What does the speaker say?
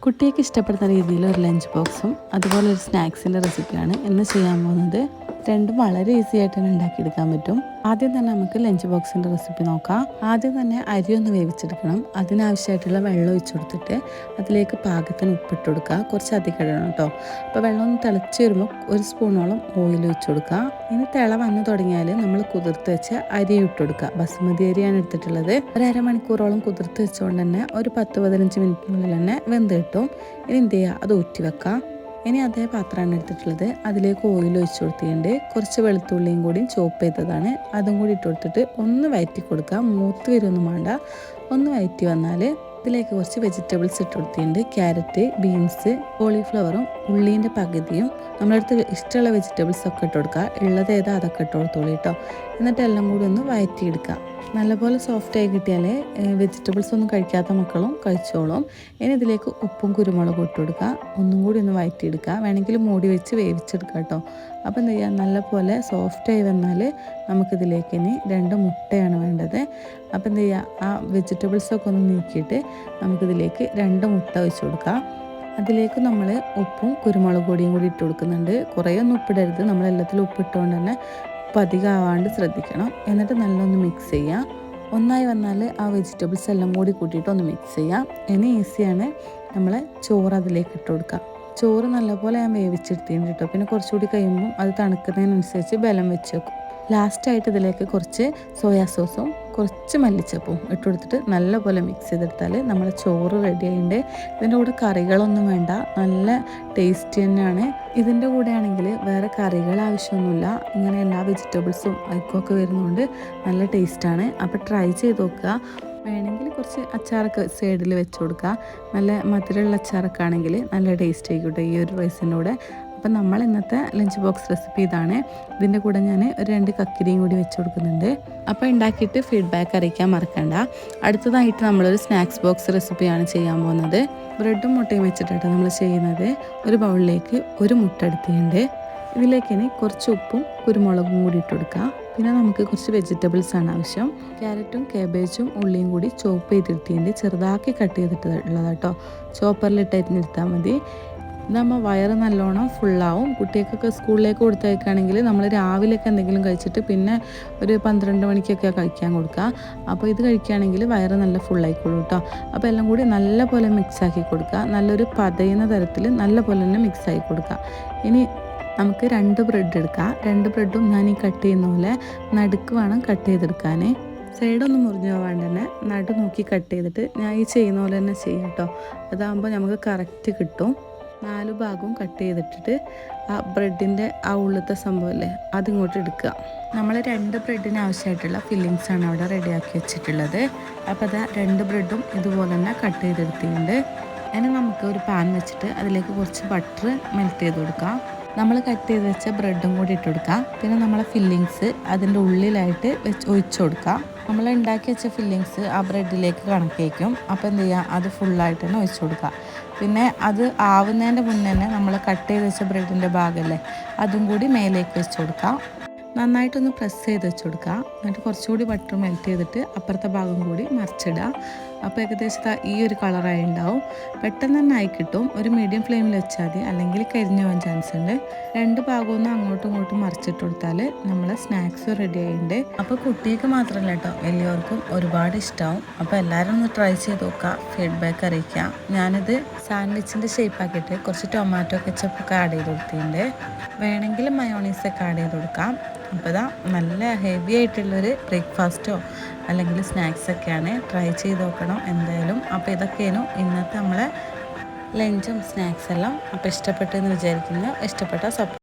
കുട്ടികൾക്ക് ഇഷ്ടപ്പെടുന്ന രീതിയിൽ ഒരു ലഞ്ച് ബോക്സും അതുപോലെ ഒരു സ്നാക്സിൻ്റെ റെസിപ്പിയാണ് ഇന്ന് ചെയ്യാൻ പോകുന്നത്. രണ്ടും വളരെ ഈസി ആയിട്ട് തന്നെ ഉണ്ടാക്കിയെടുക്കാൻ പറ്റും. ആദ്യം തന്നെ നമുക്ക് ലഞ്ച് ബോക്സിൻ്റെ റെസിപ്പി നോക്കാം. ആദ്യം തന്നെ അരി ഒന്ന് വേവിച്ചെടുക്കണം. അതിനാവശ്യമായിട്ടുള്ള വെള്ളം ഒഴിച്ചു കൊടുത്തിട്ട് അതിലേക്ക് പാകത്തിന് ഉപ്പിട്ട് കൊടുക്കുക. കുറച്ച് അധികം ഇടണം കേട്ടോ. അപ്പോൾ വെള്ളം ഒന്ന് തിളച്ച് വരുമ്പോൾ ഒരു സ്പൂണോളം ഓയിൽ ഒഴിച്ചു കൊടുക്കുക. ഇനി തിള വന്ന് തുടങ്ങിയാൽ നമ്മൾ കുതിർത്ത് വെച്ച് അരി ഇട്ട് കൊടുക്കുക. ബസുമതി അരിയാണ് എടുത്തിട്ടുള്ളത്. ഒരു അരമണിക്കൂറോളം കുതിർത്ത് വെച്ചുകൊണ്ട് തന്നെ ഒരു 10-15 മിനിറ്റിനുള്ളിൽ തന്നെ വെന്ത് കിട്ടും. ഇനി എന്ത് ചെയ്യുക, അത് ഊറ്റി വെക്കാം. ഇനി അതേ പാത്രമാണ് എടുത്തിട്ടുള്ളത്. അതിലേക്ക് ഓയിൽ ഒഴിച്ച് കൊടുത്തിട്ടുണ്ട്. കുറച്ച് വെളുത്തുള്ളിയും കൂടി ചോപ്പ് ചെയ്തതാണ്, അതും കൂടി ഇട്ട് കൊടുത്തിട്ട് ഒന്ന് വഴറ്റി കൊടുക്കുക. മൂത്ത് വരുമൊന്നും വേണ്ട, ഒന്ന് വഴറ്റി വന്നാൽ ഇതിലേക്ക് കുറച്ച് വെജിറ്റബിൾസ് ഇട്ട് കൊടുത്തിട്ടുണ്ട്. ക്യാരറ്റ്, ബീൻസ്, കോളിഫ്ലവറും ഉള്ളീൻ്റെ പകുതിയും നമ്മളടുത്ത് ഇഷ്ടമുള്ള വെജിറ്റബിൾസ് ഒക്കെ ഇട്ട് കൊടുക്കുക. ഉള്ളത് ഏതാ അതൊക്കെ ഇട്ട് കൊടുത്തോളൂ കേട്ടോ. എന്നിട്ട് എല്ലാം കൂടി ഒന്ന് വഴറ്റിയെടുക്കുക. നല്ലപോലെ സോഫ്റ്റായി കിട്ടിയാൽ വെജിറ്റബിൾസ് ഒന്നും കഴിക്കാത്ത മക്കളും കഴിച്ചോളും. ഇനി ഇതിലേക്ക് ഉപ്പും കുരുമുളകും ഇട്ട് കൊടുക്കുക. ഒന്നും കൂടി ഒന്ന് വഴറ്റിയെടുക്കുക. വേണമെങ്കിൽ മൂടി വെച്ച് വേവിച്ചെടുക്കുക കേട്ടോ. അപ്പോൾ എന്താ ചെയ്യുക, നല്ലപോലെ സോഫ്റ്റായി വന്നാൽ നമുക്കിതിലേക്ക് ഇനി 2 മുട്ടയാണ് വേണ്ടത്. അപ്പോൾ എന്താ ചെയ്യുക, ആ വെജിറ്റബിൾസൊക്കെ ഒന്ന് നീക്കിയിട്ട് നമുക്കിതിലേക്ക് 2 മുട്ട ഒഴിച്ച് കൊടുക്കുക. അതിലേക്ക് നമ്മൾ ഉപ്പും കുരുമുളക് പൊടിയും കൂടി ഇട്ട് കൊടുക്കുന്നുണ്ട്. കുറേ ഒന്നും ഉപ്പിടരുത്, നമ്മളെല്ലാത്തിലും ഉപ്പിട്ടുകൊണ്ട് തന്നെ ഉപ്പ് അധികം ആവാണ്ട് ശ്രദ്ധിക്കണം. എന്നിട്ട് നല്ലൊന്ന് മിക്സ് ചെയ്യാം. ഒന്നായി വന്നാൽ ആ വെജിറ്റബിൾസ് എല്ലാം കൂടി കൂട്ടിയിട്ട് ഒന്ന് മിക്സ് ചെയ്യാം. ഇനി ഈസിയാണ്, നമ്മൾ ചോറ് അതിലേക്ക് ഇട്ട് കൊടുക്കാം. ചോറ് നല്ലപോലെ ഞാൻ വേവിച്ചെടുത്തിട്ടുണ്ട് കേട്ടോ. പിന്നെ കുറച്ചുകൂടി കഴിയുമ്പോൾ അത് തണുക്കുന്നതിനനുസരിച്ച് ബലം വെച്ച് വെക്കും. ലാസ്റ്റായിട്ട് ഇതിലേക്ക് കുറച്ച് സോയാ സോസും കുറച്ച് മല്ലിച്ചപ്പും ഇട്ട് കൊടുത്തിട്ട് നല്ലപോലെ മിക്സ് ചെയ്തെടുത്താൽ നമ്മളെ ചോറ് റെഡി ആയിട്ടുണ്ട്. ഇതിൻ്റെ കൂടെ കറികളൊന്നും വേണ്ട, നല്ല ടേസ്റ്റ് തന്നെയാണ്. ഇതിൻ്റെ കൂടെ ആണെങ്കിൽ വേറെ കറികൾ ആവശ്യമൊന്നുമില്ല. ഇങ്ങനെ എല്ലാ വെജിറ്റബിൾസും അയക്കൊക്കെ വരുന്നതുകൊണ്ട് നല്ല ടേസ്റ്റാണ്. അപ്പോൾ ട്രൈ ചെയ്ത് നോക്കുക. വേണമെങ്കിൽ കുറച്ച് അച്ചാറൊക്കെ സൈഡിൽ വെച്ച് കൊടുക്കുക. നല്ല മധുരമുള്ള അച്ചാറൊക്കെ ആണെങ്കിൽ നല്ല ടേസ്റ്റ് ആയിക്കോട്ടെ ഈ ഒരു റൈസിൻ്റെ കൂടെ. അപ്പം നമ്മൾ ഇന്നത്തെ ലഞ്ച് ബോക്സ് റെസിപ്പി ഇതാണ്. ഇതിൻ്റെ കൂടെ ഞാൻ ഒരു 2 കക്കിരിയും കൂടി വെച്ച് കൊടുക്കുന്നുണ്ട്. അപ്പോൾ ഉണ്ടാക്കിയിട്ട് ഫീഡ്ബാക്ക് അറിയിക്കാൻ മറക്കണ്ട. അടുത്തതായിട്ട് നമ്മളൊരു സ്നാക്സ് ബോക്സ് റെസിപ്പിയാണ് ചെയ്യാൻ പോകുന്നത്. ബ്രെഡും മുട്ടയും വെച്ചിട്ടാണ് നമ്മൾ ചെയ്യുന്നത്. ഒരു ബൗളിലേക്ക് 1 മുട്ട എടുത്തിട്ടുണ്ട്. ഇതിലേക്ക് ഇനി കുറച്ച് ഉപ്പും കുരുമുളകും കൂടി ഇട്ട് കൊടുക്കുക. പിന്നെ നമുക്ക് കുറച്ച് വെജിറ്റബിൾസ് ആണ് ആവശ്യം. ക്യാരറ്റും കാബേജും ഉള്ളിയും കൂടി ചോപ്പ് ചെയ്തെടുത്തിട്ടുണ്ട്. ചെറുതാക്കി കട്ട് ചെയ്തിട്ടുള്ളത് കേട്ടോ. ചോപ്പറിലിട്ട് അരിഞ്ഞെടുത്താൽ മതി. ഇതാകുമ്പോൾ വയറ് നല്ലോണം ഫുള്ളാവും. കുട്ടികൾക്കൊക്കെ സ്കൂളിലേക്ക് കൊടുത്തയക്കുകയാണെങ്കിൽ നമ്മൾ രാവിലെയൊക്കെ എന്തെങ്കിലും കഴിച്ചിട്ട് പിന്നെ ഒരു 12 മണിക്കൊക്കെ കഴിക്കാൻ കൊടുക്കുക. അപ്പോൾ ഇത് കഴിക്കുകയാണെങ്കിൽ വയറ് നല്ല ഫുള്ളായിക്കോളൂ കേട്ടോ. അപ്പോൾ എല്ലാം കൂടി നല്ല പോലെ മിക്സാക്കി കൊടുക്കുക. നല്ലൊരു പതയുന്ന തരത്തിൽ നല്ല പോലെ തന്നെ മിക്സാക്കി കൊടുക്കുക. ഇനി നമുക്ക് 2 ബ്രെഡ് എടുക്കാം. 2 ബ്രെഡും ഞാൻ ഈ കട്ട് ചെയ്യുന്ന പോലെ നടുക്ക് വേണം കട്ട് ചെയ്തെടുക്കാൻ. സൈഡൊന്നും മുറിഞ്ഞു പോകാണ്ട് തന്നെ നടു നോക്കി കട്ട് ചെയ്തിട്ട് ഞാൻ ഈ ചെയ്യുന്ന പോലെ തന്നെ ചെയ്യാം കേട്ടോ. അതാകുമ്പോൾ നമുക്ക് കറക്റ്റ് കിട്ടും. 4 ഭാഗവും കട്ട് ചെയ്തിട്ടിട്ട് ആ ബ്രെഡിൻ്റെ ആ ഉള്ളത്തെ സംഭവമല്ലേ അതിങ്ങോട്ട് എടുക്കുക. നമ്മൾ 2 ബ്രെഡിന് ആവശ്യമായിട്ടുള്ള ഫില്ലിങ്സാണ് അവിടെ റെഡിയാക്കി വെച്ചിട്ടുള്ളത്. അപ്പോൾ അത് 2 ബ്രെഡും ഇതുപോലെ തന്നെ കട്ട് ചെയ്തെടുത്തിട്ടുണ്ട്. ഇനി നമുക്ക് ഒരു പാൻ വെച്ചിട്ട് അതിലേക്ക് കുറച്ച് ബട്ടർ മെൽറ്റ് ചെയ്ത് കൊടുക്കാം. നമ്മൾ കട്ട് ചെയ്ത് വെച്ച ബ്രെഡും കൂടി ഇട്ട് കൊടുക്കാം. പിന്നെ നമ്മളെ ഫില്ലിങ്സ് അതിൻ്റെ ഉള്ളിലായിട്ട് ഒഴിച്ചു കൊടുക്കാം. നമ്മൾ ഉണ്ടാക്കി വെച്ച ഫില്ലിങ്സ് ആ ബ്രെഡിലേക്ക് കണക്കേക്കും. അപ്പോൾ എന്ത് ചെയ്യുക, അത് ഫുള്ളായിട്ട് തന്നെ ഒഴിച്ചു കൊടുക്കുക. പിന്നെ അത് ആവുന്നതിൻ്റെ മുന്നേ തന്നെ നമ്മൾ കട്ട് ചെയ്ത് വെച്ച ബ്രെഡിൻ്റെ ഭാഗമല്ലേ അതും കൂടി മേലേക്ക് വെച്ച് കൊടുക്കാം. നന്നായിട്ടൊന്ന് പ്രസ് ചെയ്ത് വെച്ച് കൊടുക്കുക. എന്നിട്ട് കുറച്ചുകൂടി ബട്ടർ മെൽറ്റ് ചെയ്തിട്ട് അപ്പുറത്തെ ഭാഗം കൂടി മറിച്ചിടുക. അപ്പോൾ ഏകദേശം ഈ ഒരു കളറായി ഉണ്ടാവും. പെട്ടെന്ന് തന്നെ ആയി കിട്ടും. ഒരു മീഡിയം ഫ്ലെയിമിൽ വെച്ചാൽ മതി, അല്ലെങ്കിൽ കരിഞ്ഞു പോകാൻ ചാൻസ് ഉണ്ട്. 2 ഭാഗവും അങ്ങോട്ടും ഇങ്ങോട്ടും മറിച്ചിട്ട് കൊടുത്താൽ നമ്മളെ സ്നാക്സ് റെഡി ആയിട്ടുണ്ട്. അപ്പോൾ കുട്ടികൾക്ക് മാത്രമല്ല കേട്ടോ, വലിയവർക്കും ഒരുപാട് ഇഷ്ടമാവും. അപ്പോൾ എല്ലാവരും ഒന്ന് ട്രൈ ചെയ്ത് നോക്കുക, ഫീഡ്ബാക്ക് അറിയിക്കാം. ഞാനിത് സാൻഡ്വിച്ചിൻ്റെ ഷേപ്പാക്കിയിട്ട് കുറച്ച് ടൊമാറ്റോ കെച്ചപ്പൊക്കെ ആഡ് ചെയ്ത് കൊടുത്തിട്ടുണ്ട്. വേണമെങ്കിൽ മയോണീസൊക്കെ ആഡ് ചെയ്ത് കൊടുക്കാം. അപ്പോൾ ഇതാ നല്ല ഹെവി ആയിട്ടുള്ളൊരു ബ്രേക്ക്ഫാസ്റ്റോ അല്ലെങ്കിൽ സ്നാക്സൊക്കെയാണ്. ട്രൈ ചെയ്ത് നോക്കണം എന്തായാലും. അപ്പോൾ ഇതൊക്കെയാണ് ഇന്നത്തെ നമ്മളെ ലഞ്ചും സ്നാക്സ് എല്ലാം. അപ്പോൾ ഇഷ്ടപ്പെട്ടെന്ന് വിചാരിക്കുന്നു. ഇഷ്ടപ്പെട്ട